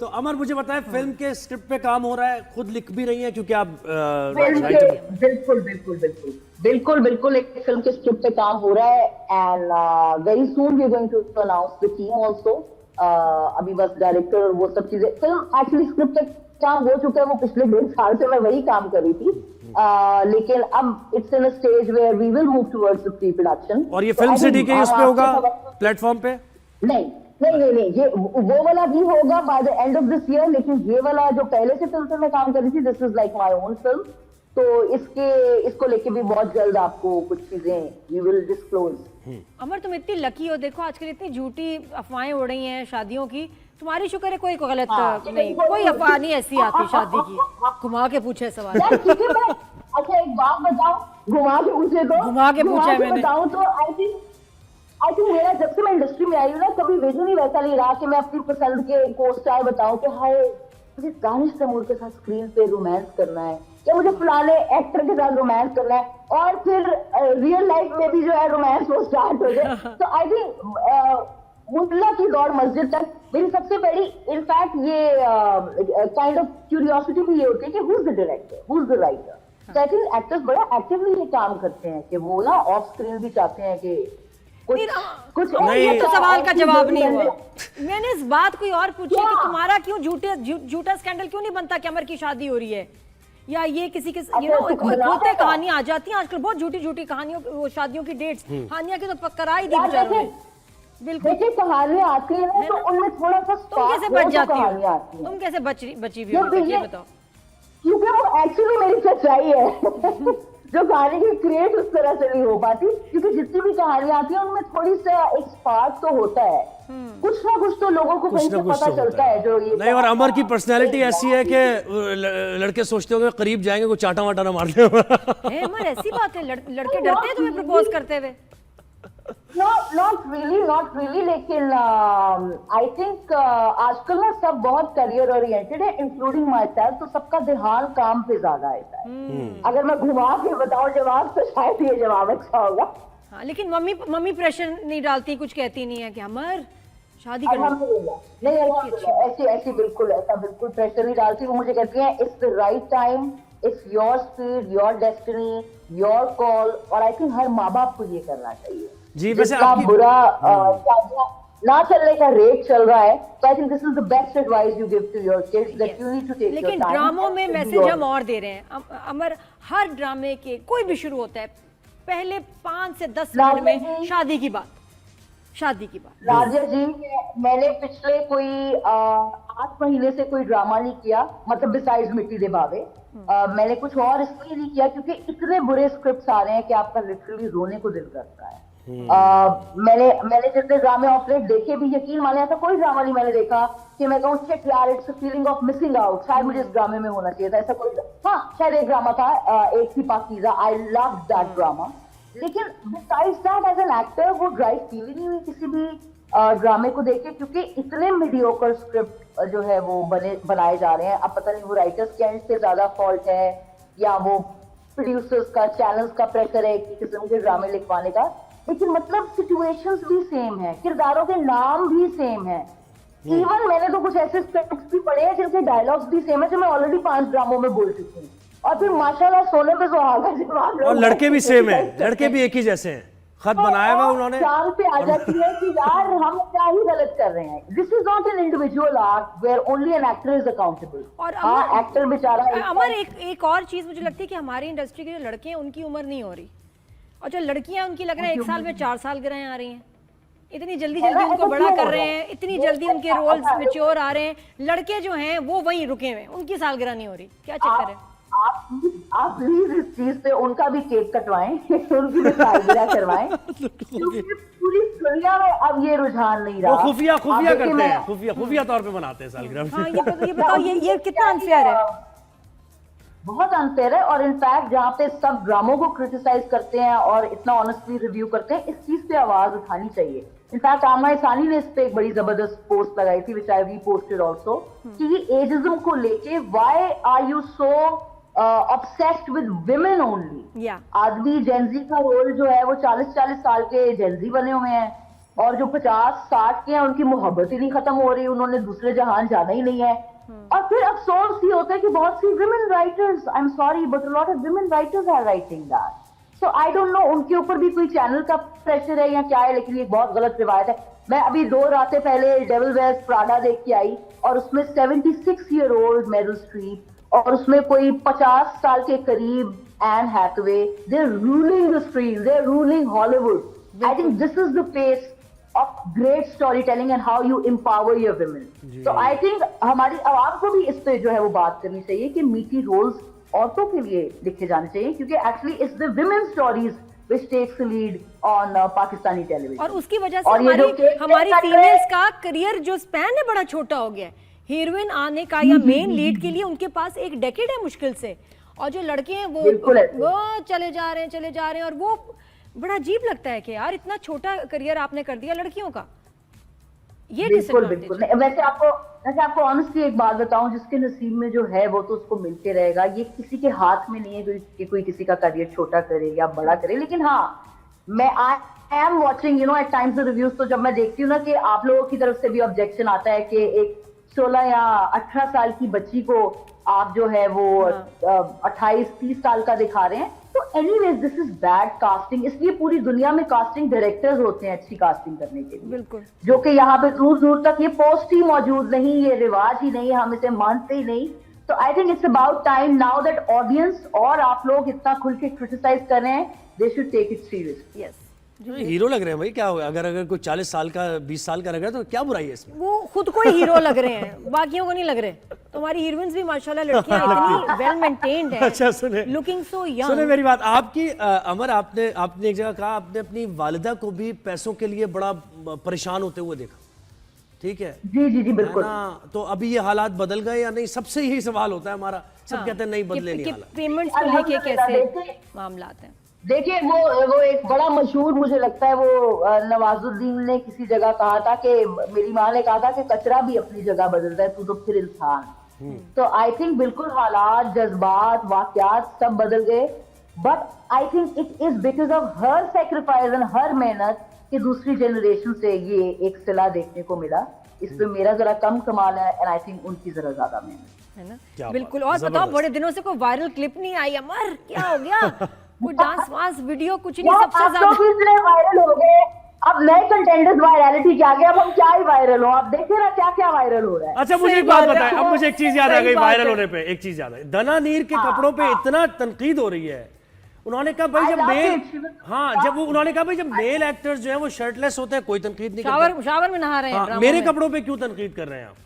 तो अमर मुझे बताएं, फिल्म के स्क्रिप्ट पे काम हो रहा है, खुद लिख भी रही हैं क्योंकि आप बिल्कुल बिल्कुल बिल्कुल बिल्कुल बिल्कुल एक फिल्म के स्क्रिप्ट पे काम हो रहा है and very soon we are going to announce the team also. अभी बस डायरेक्टर और वो सब चीजें, फिल्म एक्चुअली स्क्रिप्ट पे काम हो चुका है, वो पिछले 1.5 साल से मैं वही काम कर रही थी, लेकिन अब it's in a stage where we will move towards the pre production. और ये फिल्म सिटी के उस पे होगा, प्लेटफॉर्म पे? नहीं नहीं नहीं नहीं, ये वो वाला भी होगा by the end of this year, लेकिन ये वाला जो पहले से फिल्म पे मैं काम कर रही थी, this is like my own film, तो इसको लेके भी बहुत जल्द आपको कुछ चीजें वी विल डिस्क्लोज। अमर, तुम इतनी लकी हो, देखो आजकल इतनी झूठी अफवाहें उड़ रही हैं शादियों की, तुम्हारी शुक्र है कोई गलत नहीं, कोई अफवाह नहीं ऐसी आती शादी की। घुमा के पूछे सवाल। अच्छा एक बात बताओ, घुमा के पूछे तो घुमा के पूछा है मैंने। बताऊं तो आई थिंक मेरा जब से मैं इंडस्ट्री में आई हूँ ना, कभी विजन ही वैसा नहीं रहा कि मैं अपनी पसंद के को स्टार बताऊं कि हाय मुझे दानिश तैमूर के साथ स्क्रीन पे रोमांस करना है, या मुझे फलाने एक्टर के साथ रोमांस करना है, और फिर रियल लाइफ में भी जो है रोमांस वो स्टार्ट हो जाए। तो आई थिंक मुल्ला की दौड़ मस्जिद तक मेरी सबसे बड़ी, इनफैक्ट ये काइंड ऑफ क्यूरियोसिटी भी ये होती है कि who is the director, who is the writer. तो आई थिंक एक्टर्स बड़ा एक्टिवली ये काम करते हैं कि वो ना ऑफ स्क्रीन भी चाहते हैं कि कुछ नहीं, ये तो सवाल का जवाब नहीं हुआ। मैंने इस बात कोई और पूछी कि तुम्हारा क्यों झूठा स्कैंडल क्यों नहीं बनता कि अमर की शादी हो रही है, या ये किसी के होते कहानियां आ जाती हैं आजकल, बहुत झूठी झूठी कहानियों, वो शादियों की डेट्स हानिया की तो करा ही दी बेचारों ने। बिल्कुल देखिए कहानियां आती है ना, तो उनमें थोड़ा सा तुम कैसे बच जाती हो, तुम कैसे बची हुई हो, ये बताओ। क्योंकि वो एक्चुअली मेरी सच्चाई है जो कहानी की क्रिएट उस तरह से नहीं हो पाती, क्योंकि जितनी भी कहानियां आती है उनमें थोड़ी सा एक स्पार्क तो होता है, कुछ ना कुछ तो लोगों को कहीं से पता चलता है जो ये नहीं। और अमर की पर्सनैलिटी ऐसी है कि लड़के सोचते होंगे करीब जाएंगे को चाटा वाटा ना मार दे। अमर ऐसी बात है, लड़के डरते हैं तुम्हें प्रपोज करते हुए? Not really, लेकिन आई थिंक आजकल ना सब बहुत करियर ओरिएंटेड है, इंक्लूडिंग माई सेल्फ, तो सबका ध्यान काम पे ज्यादा आता है। अगर मैं घुमा के बताऊं जवाब तो शायद ये जवाब अच्छा होगा। हाँ, लेकिन मम्मी प्रेशर नहीं डालती, कुछ कहती नहीं है कि अमर शादी करना? नहीं, ऐसी बिल्कुल प्रेशर नहीं डालती। वो मुझे कहती है it's the right time, it's your speed, your destiny, your call, और आई थिंक हर माँ बाप को ये करना चाहिए। जी, वैसे आपकी बुरा ना चलने का रेट चल रहा है, तो I think this is the best advice you give to your kids, that you need to take your time. लेकिन ड्रामों में मैसेज हम और दे रहे हैं अमर, हर ड्रामे के कोई भी शुरू होता है पहले 5 से 10 मिनट में शादी की बात। राजा जी, मैंने पिछले कोई 8 महीने से कोई ड्रामा नहीं किया, मतलब बिसाइड्स मिट्टी दे बावे। मैंने कुछ और इसलिए नहीं किया क्योंकि इतने बुरे स्क्रिप्ट्स आ रहे हैं कि आपका लिटरली रोने को दिल करता है। मैंने जितने ड्रामे ऑपरेट देखे भी, यकीन माने ऐसा कोई ड्रामा नहीं मैंने देखा कि मैं कहूँ शिट यार it's a feeling of missing out, शायद मुझे इस ड्रामे में होना चाहिए था, ऐसा कोई। हाँ, शायद एक ड्रामा था, एक थी Pakeezah, I love that drama, लेकिन besides that as an actor वो ड्राइव फील ही नहीं हुई किसी भी ड्रामे को देखे, क्योंकि इतने मीडियोकर स्क्रिप्ट जो है वो बनाए जा रहे हैं। अब पता नहीं वो राइटर्स के एंड से ज्यादा फॉल्ट है या वो प्रोड्यूसर्स का, चैनल्स का प्रेशर है कि किस्म के ड्रामे लिखवाने का, लेकिन मतलब सिचुएशंस भी सेम है, किरदारों के नाम भी सेम है। इवन मैंने तो कुछ ऐसे स्क्रिप्ट्स भी पढ़े हैं जिनके डायलॉग्स भी सेम है, जो मैं ऑलरेडी 5 ड्रामों में बोल चुकी हूँ, और फिर माशाल्लाह सोने पे सुहागा जवाब। और लड़के भी सेम है, लड़के भी एक ही जैसे हैं, खत बनाया हुआ उन्होंने, शाम पे आ जाती है कि यार हम क्या ही गलत कर रहे हैं। This is not an individual art where only an actor is accountable. और हाँ, एक्टर बेचारा। अमर, एक और चीज मुझे लगती है कि हमारी इंडस्ट्री के जो लड़के हैं उनकी उम्र नहीं हो रही, और जो लड़कियां उनकी लग रहा है 1 साल में 4 साल गिराएं आ रही हैं, इतनी जल्दी उनको बड़ा कर रहे हैं, इतनी जल्दी उनके रोल्स मैच्योर आ रहे हैं। लड़के जो हैं वो वहीं रुके हुए, उनकी सालगिरह नहीं हो रही, क्या चक्कर है? आप प्लीज इस चीज पे उनका भी केक कटवाएं, उनकी भी सालगिरह करवाएं, क्योंकि पूरी दुनिया में अब ये रुझान नहीं रहा। वो खुफिया करते हैं, खुफिया तौर पे मनाते हैं सालगिरह। हाँ, ये बताओ, ये कितना अनफेयर है? बहुत अनफेयर है। और इनफैक्ट जहाँ पे सब ड्रामों को क्रिटिसाइज करते हैं और इतना ऑनेस्टली रिव्यू करते हैं, इस चीज पे आवाज उठानी चाहिए। इनफैक्ट आमा इसानी ने इस पे एक बड़ी जबरदस्त पोस्ट लगाई थी, विच आई रीपोस्टेड आल्सो, कि ये एजिज्म को लेके why are you so obsessed with women only. आदमी जेंजी का रोल जो है वो 40-40 साल के जेंजी बने हुए हैं, और जो 50-60 के हैं उनकी मोहब्बत ही नहीं खत्म हो रही, उन्होंने दूसरे जहान जाना ही नहीं है। और फिर अफसोस ये होता है कि बहुत सी women writers, I am sorry but a lot of women writers are writing that. So I don't know उनके ऊपर भी कोई चैनल का प्रेशर है या क्या है, लेकिन ये बहुत गलत रिवायत है। मैं अभी 2 रातें पहले डेविल वेयर्स प्राडा देख के आई और उसमें 76-year-old मेरिल स्ट्रीप और उसमें कोई 50 साल के करीब Anne Hathaway, they are ruling the screen, they are ruling Hollywood. I think this is the face of great storytelling and how you empower your women. So I think हमारी आवाम को भी इस पे जो है वो बात करनी चाहिए कि मीठी रोल्स औरतों के लिए लिखे जाने चाहिए, क्योंकि actually it's the women's stories which takes the lead on Pakistani television. और उसकी वजह से हमारी फीमेल्स का करियर जो स्पैन है बड़ा छोटा हो गया है। हीरोइन आने का या मेन लीड के लिए उनके पास 1 डेकेड है मुश्किल से, और जो लड़के हैं वो चले जा रहे हैं और वो बड़ा अजीब लगता है कि यार इतना छोटा करियर आपने कर दिया लड़कियों का। ये बिल्कुल। वैसे आपको ऑनेस्टली एक बात बताऊं, जिसके नसीब में जो है वो तो उसको मिलते रहेगा। ये किसी के हाथ में नहीं है कि कोई किसी का करियर छोटा करे या बड़ा करे। लेकिन हाँ, मैं I am watching at times the reviews, तो जब मैं देखती हूँ ना कि आप लोगों की तरफ से भी ऑब्जेक्शन आता है कि एक 16 या 18 साल की बच्ची को आप जो है वो 28-30 साल का दिखा रहे हैं, तो anyways this is bad casting. इसलिए पूरी दुनिया में कास्टिंग डायरेक्टर्स होते हैं अच्छी कास्टिंग करने के लिए। बिल्कुल। जो कि यहाँ पे दूर दूर तक ये पोस्ट ही मौजूद नहीं, ये रिवाज ही नहीं, हम इसे मानते ही नहीं। तो I think it's about time now that audience और आप लोग इतना खुल के क्रिटिसाइज कर रहे हैं, they should take it serious. Yes, hero लग रहे हैं भाई, क्या होगा अगर कोई 40 साल का 20 साल का लग रहा है तो क्या बुराई है इसमें? वो खुद को ही हीरो लग रहे हैं, बाकियों को नहीं लग रहे। तो हमारी हीरोइंस भी माशाल्लाह लड़कियां इतनी वेल मेंटेन्ड हैं। अच्छा सुने, लुकिंग सो यंग। सुने मेरी बात, आपकी अमर आपने एक जगह कहा आपने अपनी वालिदा को भी पैसों के लिए बड़ा परेशान होते हुए देखा, ठीक है? जी बिल्कुल। तो अभी ये हालात बदल गए या नहीं? सबसे यही सवाल होता है हमारा, सब कहते हैं नहीं बदले नहीं हालात। पेमेंट्स को लेके कैसे मामलात हैं? देखिए वो एक बड़ा मशहूर, मुझे लगता है वो नवाजुद्दीन ने किसी जगह कहा था कि मेरी माँ ने कहा था कि कचरा भी अपनी जगह बदलता है, तू तो फिर इंसान। तो आई थिंक बिल्कुल हालात, जज्बात, वाकयात सब बदल गए, but I think it is because of her sacrifice and her मेहनत कि दूसरी जनरेशन से ये एक सिला देखने को मिला। इसमें मेरा जरा कम कमाल है एंड आई थिंक उनकी जरा ज्यादा मेहनत है ना। बिल्कुल। और बताओ, बड़े दिनों से कोई वायरल क्लिप नहीं आई अमर, क्या हो गया? कोई डांस वांस वीडियो कुछ नहीं? सबसे ज्यादा वायरल हो गए। अब नए कंटेंटर्स वायरलिटी के आगे अब हम क्या ही वायरल हो, आप देखिए ना क्या क्या वायरल हो रहा है। अच्छा मुझे एक बात बताएं, अब मुझे एक चीज याद आ गई वायरल होने पे, एक चीज याद आई। दना नीर के कपड़ों पे इतना तनकीद हो रही है, उन्होंने कहा भाई जब मेल एक्टर्स जो है वो शर्टलेस होते हैं कोई तनकीद नहीं करता। शावर में नहा रहे हैं, मेरे कपड़ों पे क्यों तनकीद कर रहे हैं आप?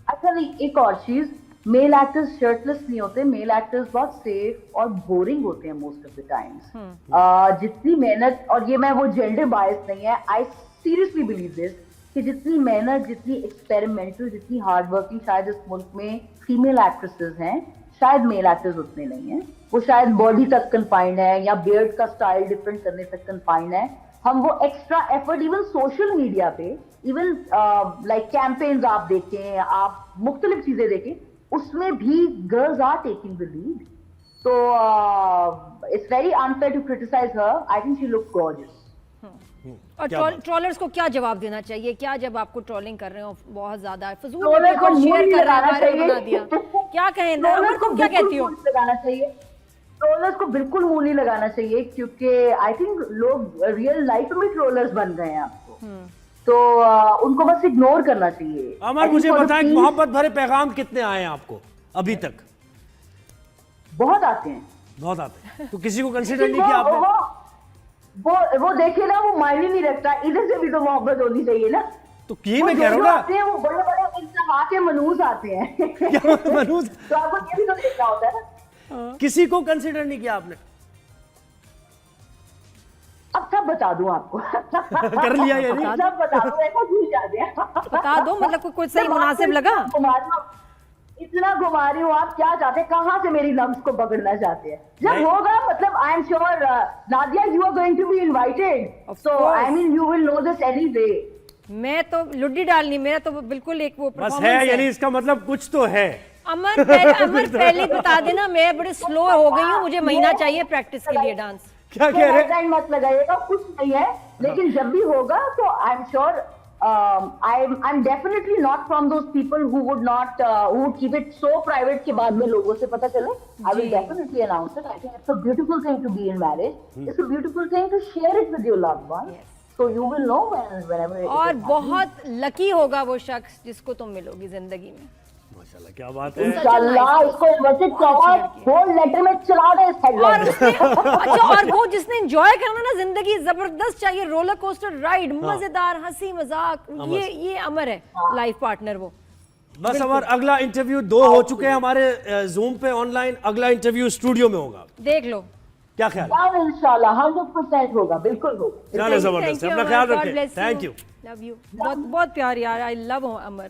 अच्छा नहीं, एक और चीज, मेल एक्टर्स शर्टलेस नहीं होते, मेल एक्टर्स बहुत सेफ और बोरिंग होते हैं मोस्ट ऑफ द टाइम्स। जितनी मेहनत, और ये मैं वो जेंडर बायस नहीं है, आई सीरियसली बिलीव दिस, कि जितनी मेहनत, जितनी एक्सपेरिमेंटल, जितनी हार्ड वर्किंग शायद इस मुल्क में फीमेल एक्ट्रेसेस हैं, शायद मेल एक्टर्स उतने नहीं हैं। वो शायद बॉडी तक कन्फाइंड है या बियर्ड का स्टाइल डिफरेंट करने तक कन्फाइंड है। हम वो extra effort even social media पे, इवन लाइक कैंपेन्स आप देखें, आप मुख्तलिफ चीजें देखें, उसमें भी girls are taking the lead. तो it's very unfair to criticise her. I think she looks gorgeous. और ट्रोलर्स को क्या जवाब देना चाहिए? क्या जब आपको ट्रोलिंग कर रहे हो बहुत ज्यादा फजूल ट्रोलर को शेयर कर रहे लगाना चाहिए, बना दिया, क्या कहें? अमर तुम क्या कहती हो? लगाना चाहिए, ट्रोलर्स को बिल्कुल मुंह नहीं लगाना चाहिए, क्योंकि आई थिंक लोग रियल लाइफ में ट्रोलर्स बन गए हैं आपको, तो उनको बस इग्नोर करना चाहिए। अमर मुझे बताएं, मोहब्बत भरे पैगाम कितने आए हैं आपको अभी तक? बहुत आते हैं, बहुत आते हैं। तो किसी को कंसीडर नहीं किया आपने? वो देखे ना, वो मायने नहीं रखता, इधर से भी तो मोहब्बत होनी चाहिए ना। तो की मैं कह रहा हूँ ना, आते हैं वो बड़े बड़े इंतहा के मनूस आते हैं। मनूस तो आपको ये भी तो देखना होता है ना। किसी को कंसीडर नहीं किया आपने? अब सब बता दूं आपको। कर लिया ये नहीं? सब बता दूं, ऐसा भूल जा दिया। बता दो, मतलब कोई सही मुनासिब लगा? इतना घुमा रही हूँ, आप क्या चाहते हैं? कहाँ से मेरी लम्स को पकड़ना चाहते हैं? जब होगा, मतलब I am sure Nadia, you are going to be invited, so I mean you will know this anyway. मैं तो लुड्डी डालनी, मेरा तो बिल्कुल एक वो बस है, यानी इसका मतलब कुछ तो है। अमर पहले बता देना, मैं बड़ी स्लो हो गई हूँ, मुझे महीना चाहिए प्रैक्टिस के लिए डांस। क्या कह रहे हैं? टाइम मत लगाइएगा, कुछ नहीं है, लेकिन जब भी होगा तो I am sure, I am definitely not from those people who would keep it so private के बाद में लोगों से पता चले. I will definitely announce it. I think it's a beautiful thing to be in marriage. It's a beautiful thing to share it with your loved one. So you will know whenever. और बहुत lucky होगा वो शख्स जिसको तुम मिलोगी जिंदगी में. माशाल्लाह, क्या बात है. इंशाल्लाह इसको वैसे कवर होल लेटर में चला दे इस और हेडलाइन. उसने अच्छा, और वो जिसने एंजॉय करना ना जिंदगी, जबरदस्त चाहिए, रोलर कोस्टर राइड, मजेदार हंसी मजाक, ये अमर है लाइफ पार्टनर वो. बस हमारा अगला इंटरव्यू 2 हो चुके हैं हमारे जूम पे ऑनलाइन. अगला इंटरव्यू स्टूडियो में होगा. देख लो. क्या ख्याल है? इंशाल्लाह 100% होगा, बिल्कुल होगा. चलो, जबरदस्त है. अपना ख्याल रखें. Thank thank you. Love you. बहुत बहुत प्यार यार. I love Amar.